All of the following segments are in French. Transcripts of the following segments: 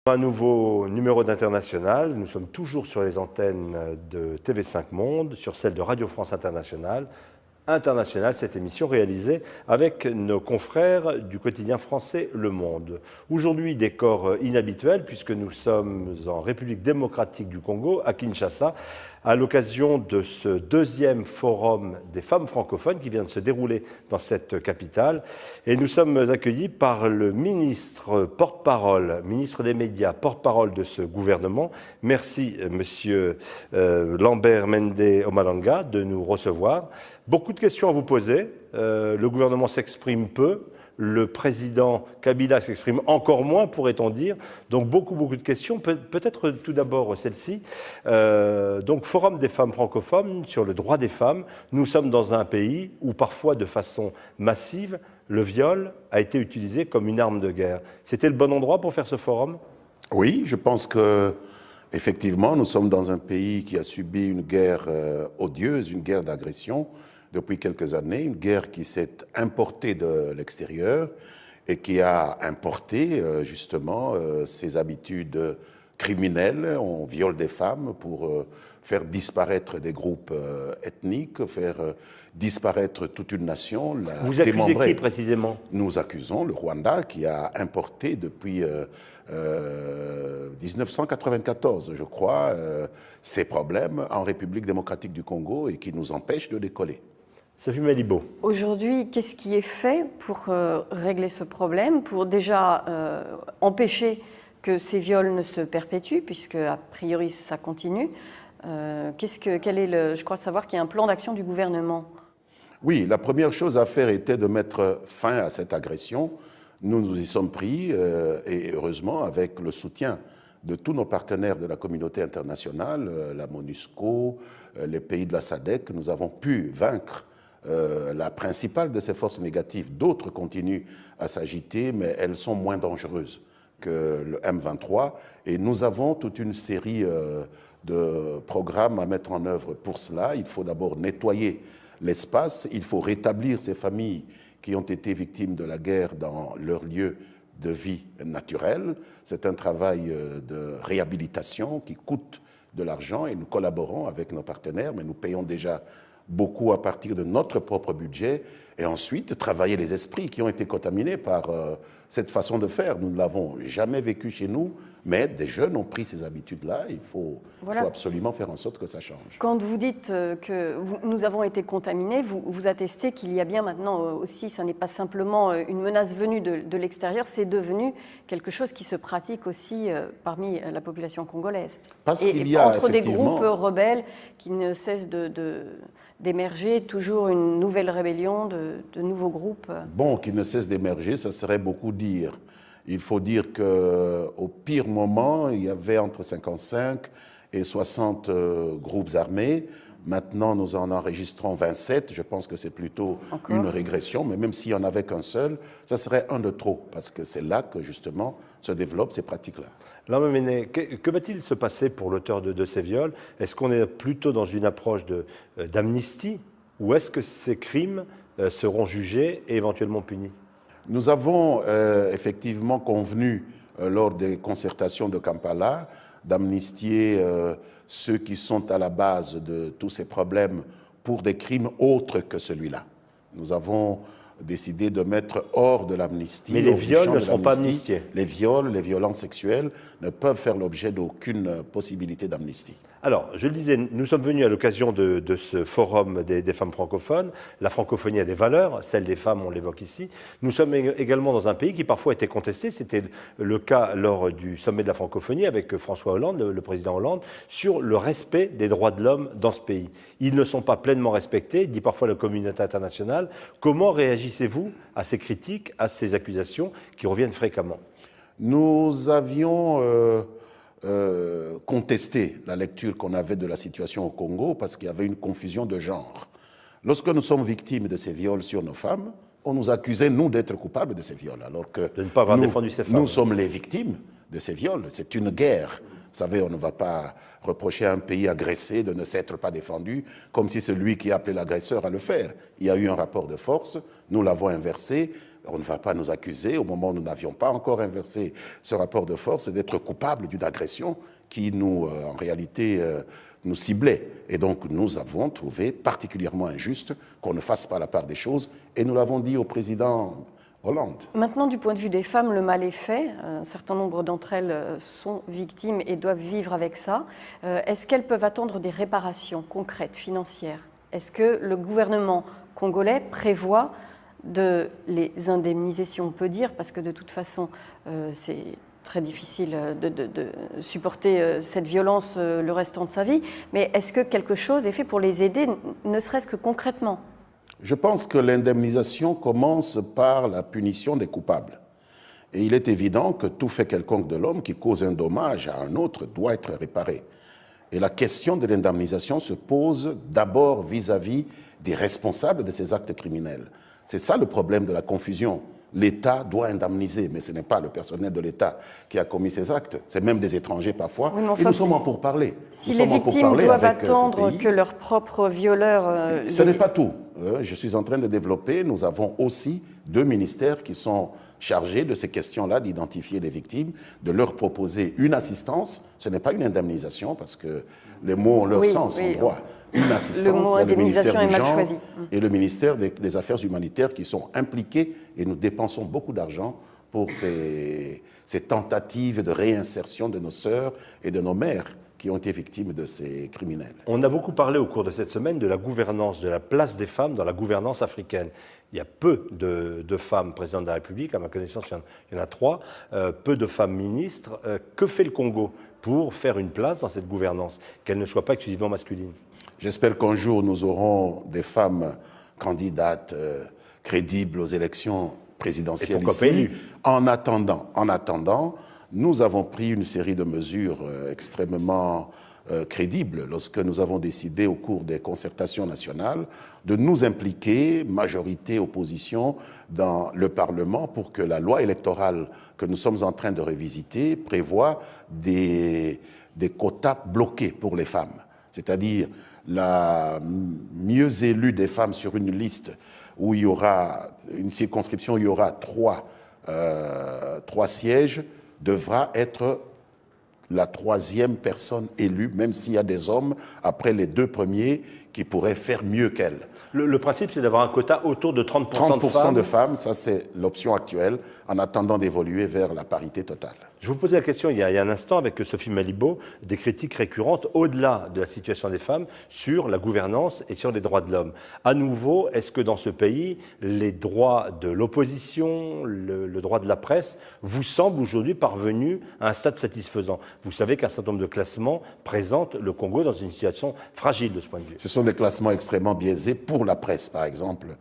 Un nouveau numéro d'International, nous sommes toujours sur les antennes de TV5 Monde, sur celle de Radio France Internationale. International, cette émission réalisée avec nos confrères du quotidien français Le Monde. Aujourd'hui, décor inhabituel puisque nous sommes en République démocratique du Congo, à Kinshasa, à l'occasion de ce deuxième forum des femmes francophones qui vient de se dérouler dans cette capitale. Et nous sommes accueillis par le ministre porte-parole, ministre des médias, porte-parole de ce gouvernement. Merci, monsieur Lambert Mende Omalanga, de nous recevoir. Beaucoup de questions à vous poser. Le gouvernement s'exprime peu. Le président Kabila s'exprime encore moins, pourrait-on dire. Donc beaucoup de questions. Peut-être tout d'abord celle-ci. Donc Forum des femmes francophones sur le droit des femmes. Nous sommes dans un pays où parfois de façon massive, le viol a été utilisé comme une arme de guerre. C'était le bon endroit pour faire ce forum ? Oui, je pense que effectivement, nous sommes dans un pays qui a subi une guerre odieuse, une guerre d'agression depuis quelques années, une guerre qui s'est importée de l'extérieur et qui a importé justement ses habitudes criminelles. On viole des femmes pour faire disparaître des groupes ethniques, faire disparaître toute une nation. Vous accusez qui précisément ? Nous accusons le Rwanda qui a importé depuis 1994, je crois, ces problèmes en République démocratique du Congo et qui nous empêchent de décoller. Sophie Malibaud. Aujourd'hui, qu'est-ce qui est fait pour régler ce problème, pour déjà empêcher que ces viols ne se perpétuent, puisque a priori ça continue. Je crois savoir qu'il y a un plan d'action du gouvernement. Oui, la première chose à faire était de mettre fin à cette agression. Nous nous y sommes pris, et heureusement avec le soutien de tous nos partenaires de la communauté internationale, la MONUSCO, les pays de la SADC, nous avons pu vaincre la principale de ces forces négatives. D'autres continuent à s'agiter, mais elles sont moins dangereuses que le M23. Et nous avons toute une série de programmes à mettre en œuvre pour cela. Il faut d'abord nettoyer l'espace, il faut rétablir ces familles qui ont été victimes de la guerre dans leur lieu de vie naturel. C'est un travail de réhabilitation qui coûte de l'argent et nous collaborons avec nos partenaires, mais nous payons déjà beaucoup à partir de notre propre budget, et ensuite travailler les esprits qui ont été contaminés par cette façon de faire. Nous ne l'avons jamais vécu chez nous, mais des jeunes ont pris ces habitudes-là. Il faut absolument faire en sorte que ça change. Quand vous dites que nous avons été contaminés, vous attestez qu'il y a bien maintenant aussi, ce n'est pas simplement une menace venue de l'extérieur, c'est devenu quelque chose qui se pratique aussi parmi la population congolaise. Parce qu'il y a entre des groupes rebelles qui ne cessent d'émerger, toujours une nouvelle rébellion de nouveaux groupes. Bon, qui ne cessent d'émerger, ça serait beaucoup dire. Il faut dire qu'au pire moment, il y avait entre 55 et 60 groupes armés. Maintenant, nous en enregistrons 27. Je pense que c'est plutôt une régression, mais même s'il n'y en avait qu'un seul, ça serait un de trop, parce que c'est là que, justement, se développent ces pratiques-là. Lambert Mende, que va-t-il se passer pour l'auteur de ces viols? Est-ce qu'on est plutôt dans une approche d'amnistie, ou est-ce que ces crimes seront jugés et éventuellement punis? Nous avons effectivement convenu, lors des concertations de Kampala, d'amnistier ceux qui sont à la base de tous ces problèmes pour des crimes autres que celui-là. Nous avons décidé de mettre hors de l'amnistie. Mais les viols ne seront pas amnistiés. Les viols, les violences sexuelles ne peuvent faire l'objet d'aucune possibilité d'amnistie. Alors, je le disais, nous sommes venus à l'occasion de ce forum des femmes francophones. La francophonie a des valeurs, celle des femmes, on l'évoque ici. Nous sommes également dans un pays qui parfois était contesté. C'était le cas lors du sommet de la francophonie avec François Hollande, le président Hollande, sur le respect des droits de l'homme dans ce pays. Ils ne sont pas pleinement respectés, dit parfois la communauté internationale. Comment réagissez-vous à ces critiques, à ces accusations qui reviennent fréquemment? Nous avions contesté la lecture qu'on avait de la situation au Congo parce qu'il y avait une confusion de genre. Lorsque nous sommes victimes de ces viols sur nos femmes, on nous accusait, nous, d'être coupables de ces viols, alors que de ne pas avoir défendu ces femmes. Nous sommes les victimes de ces viols. C'est une guerre. Vous savez, on ne va pas reprocher à un pays agressé de ne s'être pas défendu, comme si c'est lui qui a appelé l'agresseur à le faire. Il y a eu un rapport de force, nous l'avons inversé. On ne va pas nous accuser, au moment où nous n'avions pas encore inversé ce rapport de force, d'être coupables d'une agression qui nous, en réalité, nous ciblait. Et donc, nous avons trouvé particulièrement injuste qu'on ne fasse pas la part des choses, et nous l'avons dit au président Hollande. Maintenant, du point de vue des femmes, le mal est fait. Un certain nombre d'entre elles sont victimes et doivent vivre avec ça. Est-ce qu'elles peuvent attendre des réparations concrètes, financières? Est-ce que le gouvernement congolais prévoit de les indemniser, si on peut dire, parce que de toute façon, c'est très difficile de supporter cette violence le restant de sa vie, mais est-ce que quelque chose est fait pour les aider, ne serait-ce que concrètement? Je pense que l'indemnisation commence par la punition des coupables. Et il est évident que tout fait quelconque de l'homme qui cause un dommage à un autre doit être réparé. Et la question de l'indemnisation se pose d'abord vis-à-vis des responsables de ces actes criminels. C'est ça le problème de la confusion. L'État doit indemniser, mais ce n'est pas le personnel de l'État qui a commis ces actes, c'est même des étrangers parfois, oui, enfin, et nous sommes en pourparlers. Si les victimes doivent attendre que leur propre violeur... Ce n'est pas tout. Je suis en train de développer, nous avons aussi 2 ministères qui sont chargés de ces questions-là, d'identifier les victimes, de leur proposer une assistance. Ce n'est pas une indemnisation, parce que les mots ont leur sens en droit. Une assistance, le mot indemnisation le ministère est mal du choisi. et le ministère des Affaires humanitaires qui sont impliqués, et nous dépensons beaucoup d'argent pour ces tentatives de réinsertion de nos sœurs et de nos mères qui ont été victimes de ces criminels. On a beaucoup parlé au cours de cette semaine de la gouvernance, de la place des femmes dans la gouvernance africaine. Il y a peu de femmes présidentes de la République, à ma connaissance il y en a 3, peu de femmes ministres. Que fait le Congo pour faire une place dans cette gouvernance, qu'elle ne soit pas exclusivement masculine? J'espère qu'un jour nous aurons des femmes candidates crédibles aux élections présidentielles ici. En attendant, nous avons pris une série de mesures extrêmement crédibles lorsque nous avons décidé au cours des concertations nationales de nous impliquer, majorité, opposition, dans le Parlement pour que la loi électorale que nous sommes en train de revisiter prévoie des quotas bloqués pour les femmes. C'est-à-dire la mieux élue des femmes sur une liste où il y aura une circonscription où il y aura 3 sièges devra être la 3e personne élue, même s'il y a des hommes, après les 2 premiers, qui pourraient faire mieux qu'elle. Le principe, c'est d'avoir un quota autour de 30% de femmes. 30% de femmes, ça c'est l'option actuelle, en attendant d'évoluer vers la parité totale. Je vous posais la question il y a un instant avec Sophie Malibaud, des critiques récurrentes au-delà de la situation des femmes sur la gouvernance et sur les droits de l'homme. À nouveau, est-ce que dans ce pays, les droits de l'opposition, le droit de la presse, vous semblent aujourd'hui parvenus à un stade satisfaisant? Vous savez qu'un certain nombre de classements présentent le Congo dans une situation fragile de ce point de vue. Ce sont des classements extrêmement biaisés pour la presse, par exemple.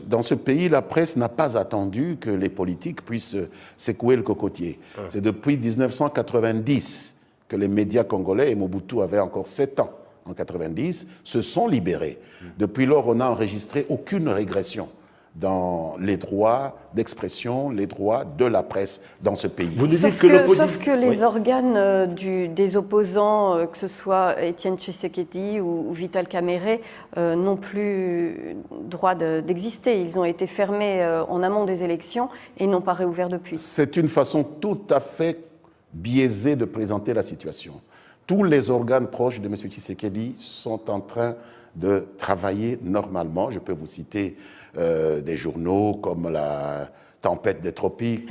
Dans ce pays, la presse n'a pas attendu que les politiques puissent secouer le cocotier. C'est depuis 1990 que les médias congolais, et Mobutu avait encore 7 ans en 90, se sont libérés. Depuis lors, on n'a enregistré aucune régression dans les droits d'expression, les droits de la presse dans ce pays. Vous nous dites que l'opposition... Sauf que les organes des opposants, que ce soit Étienne Tshisekedi ou Vital Kamerhe, n'ont plus droit d'exister. Ils ont été fermés en amont des élections et n'ont pas réouvert depuis. C'est une façon tout à fait biaisée de présenter la situation. Tous les organes proches de M. Tshisekedi sont en train de travailler normalement. Je peux vous citer des journaux comme la Tempête des Tropiques,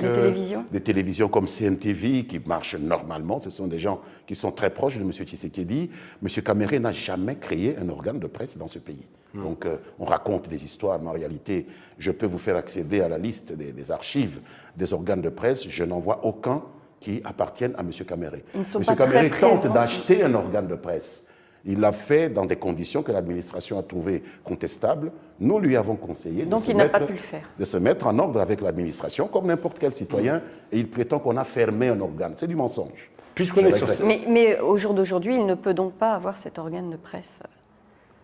des télévisions comme CNTV qui marchent normalement. Ce sont des gens qui sont très proches de M. Tshisekedi. M. Kamerhe n'a jamais créé un organe de presse dans ce pays. Donc on raconte des histoires, mais en réalité, je peux vous faire accéder à la liste des archives des organes de presse. Je n'en vois aucun qui appartiennent à M. Kamerhe. M. Kamerhe tente d'acheter un organe de presse. Il l'a fait dans des conditions que l'administration a trouvées contestables. Nous lui avons conseillé de se mettre en ordre avec l'administration, comme n'importe quel citoyen, et il prétend qu'on a fermé un organe. C'est du mensonge. Puisqu'on est sur mais au jour d'aujourd'hui, il ne peut donc pas avoir cet organe de presse.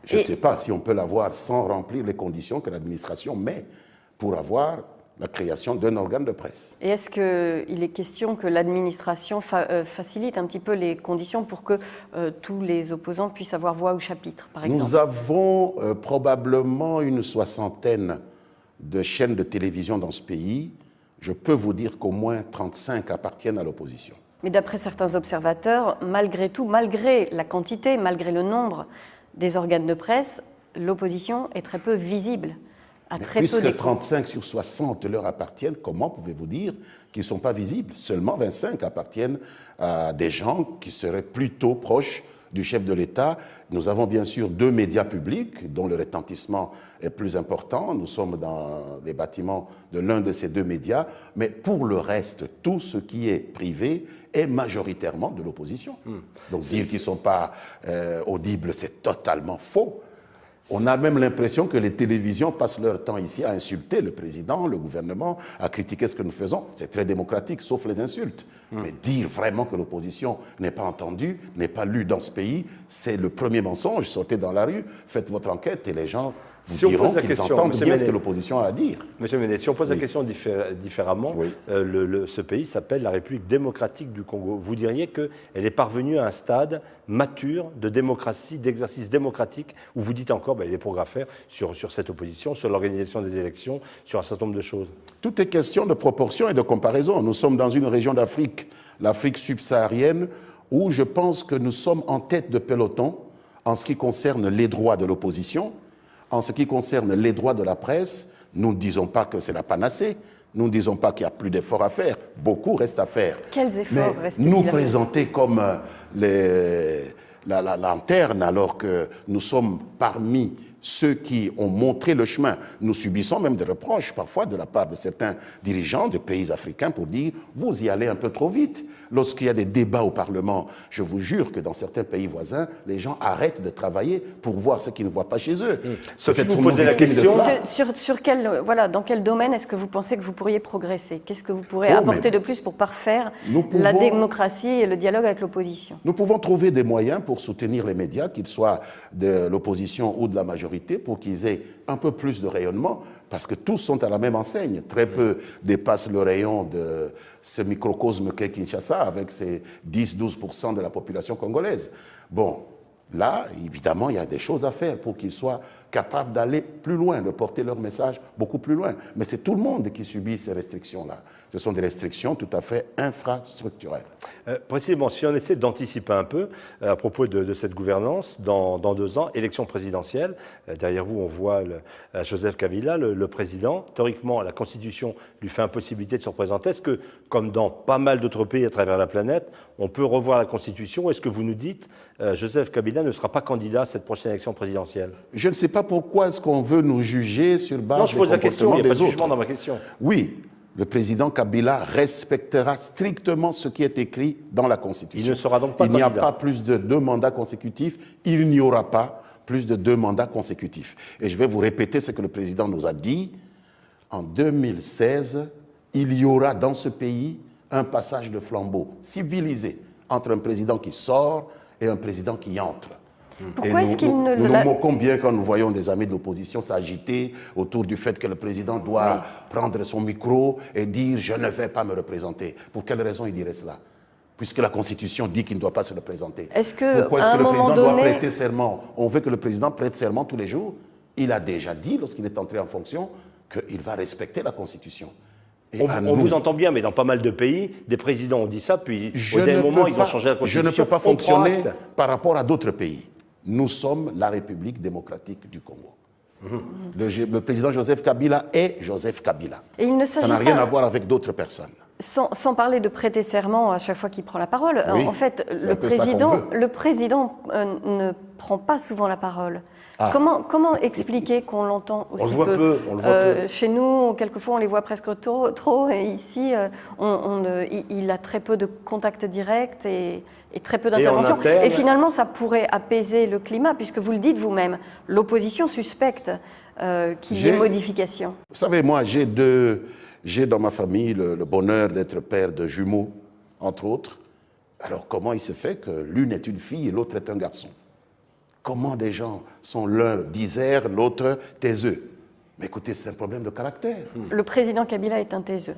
Je ne sais pas si on peut l'avoir sans remplir les conditions que l'administration met pour avoir la création d'un organe de presse. Et est-ce qu'il est question que l'administration facilite un petit peu les conditions pour que tous les opposants puissent avoir voix au chapitre, par exemple? Nous avons probablement une soixantaine de chaînes de télévision dans ce pays. Je peux vous dire qu'au moins 35 appartiennent à l'opposition. Mais d'après certains observateurs, malgré tout, malgré la quantité, malgré le nombre des organes de presse, l'opposition est très peu visible. Puisque 35 sur 60 leur appartiennent, comment pouvez-vous dire qu'ils ne sont pas visibles? Seulement 25 appartiennent à des gens qui seraient plutôt proches du chef de l'État. Nous avons bien sûr 2 médias publics dont le retentissement est plus important. Nous sommes dans les bâtiments de l'un de ces 2 médias. Mais pour le reste, tout ce qui est privé est majoritairement de l'opposition. Donc dire qu'ils ne sont pas audibles, c'est totalement faux. On a même l'impression que les télévisions passent leur temps ici à insulter le président, le gouvernement, à critiquer ce que nous faisons. C'est très démocratique, sauf les insultes. Mais dire vraiment que l'opposition n'est pas entendue, n'est pas lue dans ce pays, c'est le premier mensonge. Sortez dans la rue, faites votre enquête et les gens vous diront qu'ils entendent bien ce que l'opposition a à dire. Monsieur Ménet, si on pose la question différemment, ce pays s'appelle la République démocratique du Congo. Vous diriez qu'elle est parvenue à un stade mature de démocratie, d'exercice démocratique, où vous dites encore il y a des progrès à faire sur cette opposition, sur l'organisation des élections, sur un certain nombre de choses? Tout est question de proportion et de comparaison. Nous sommes dans une région d'Afrique, l'Afrique subsaharienne, où je pense que nous sommes en tête de peloton en ce qui concerne les droits de l'opposition. En ce qui concerne les droits de la presse, nous ne disons pas que c'est la panacée, nous ne disons pas qu'il n'y a plus d'efforts à faire, beaucoup reste à faire. Quels efforts restent-ils à nous faire? présenter comme la lanterne alors que nous sommes parmi ceux qui ont montré le chemin. Nous subissons même des reproches parfois de la part de certains dirigeants de pays africains pour dire « vous y allez un peu trop vite ». Lorsqu'il y a des débats au Parlement, je vous jure que dans certains pays voisins, les gens arrêtent de travailler pour voir ce qu'ils ne voient pas chez eux. Sophie, vous posez la question. Dans quel domaine est-ce que vous pensez que vous pourriez progresser? Qu'est-ce que vous pourrez apporter de plus pour parfaire la démocratie et le dialogue avec l'opposition? Nous pouvons trouver des moyens pour soutenir les médias, qu'ils soient de l'opposition ou de la majorité, pour qu'ils aient un peu plus de rayonnement, parce que tous sont à la même enseigne. Très peu dépassent le rayon de ce microcosme qu'est Kinshasa, avec ses 10-12% de la population congolaise. Bon, là, évidemment, il y a des choses à faire pour qu'ils soient capables d'aller plus loin, de porter leur message beaucoup plus loin. Mais c'est tout le monde qui subit ces restrictions-là. Ce sont des restrictions tout à fait infrastructurelles. Précisément, si on essaie d'anticiper un peu à propos de cette gouvernance, dans 2 ans, élection présidentielle, derrière vous on voit Joseph Kabila, le président. Théoriquement, la Constitution lui fait impossibilité de se représenter. Est-ce que, comme dans pas mal d'autres pays à travers la planète, on peut revoir la Constitution? Est-ce que vous nous dites Joseph Kabila ne sera pas candidat à cette prochaine élection présidentielle? Je ne sais pas pourquoi est-ce qu'on veut nous juger sur base non, je pose des la question, il n'y a pas de autres. jugement dans ma question. Oui, le président Kabila respectera strictement ce qui est écrit dans la Constitution. Il ne sera donc pas candidat. Il n'y a pas plus de 2 mandats consécutifs, il n'y aura pas plus de 2 mandats consécutifs. Et je vais vous répéter ce que le président nous a dit. En 2016, il y aura dans ce pays un passage de flambeau civilisé entre un président qui sort et un président qui entre. Pourquoi est-ce qu'il ne nous nous moquons bien quand nous voyons des amis de l'opposition s'agiter autour du fait que le président doit prendre son micro et dire « je ne vais pas me représenter ». Pour quelle raison il dirait cela? Puisque la Constitution dit qu'il ne doit pas se représenter. Pourquoi est-ce que le président doit prêter serment? On veut que le président prête serment tous les jours. Il a déjà dit, lorsqu'il est entré en fonction, qu'il va respecter la Constitution. On vous entend bien, mais dans pas mal de pays, des présidents ont dit ça, puis au dernier moment, ils ont changé la Constitution. Je ne peux pas fonctionner par rapport à d'autres pays. Nous sommes la République démocratique du Congo. Le président Joseph Kabila est Joseph Kabila. Et il ne ça n'a rien à voir avec d'autres personnes. Sans parler de prêter serment à chaque fois qu'il prend la parole, oui, en fait, le président ne prend pas souvent la parole. Comment expliquer qu'on l'entend aussi peu? On le voit peu. Chez nous, quelquefois, on les voit presque trop, et ici, il a très peu de contacts directs et très peu d'intervention. Et finalement, ça pourrait apaiser le climat, puisque vous le dites vous-même, l'opposition suspecte qu'il y ait modification. Vous savez, moi, j'ai dans ma famille le bonheur d'être père de jumeaux, entre autres. Alors, comment il se fait que l'une est une fille et l'autre est un garçon? Comment des gens sont l'un disert, l'autre taiseux? Mais écoutez, c'est un problème de caractère. Le président Kabila est un taiseux.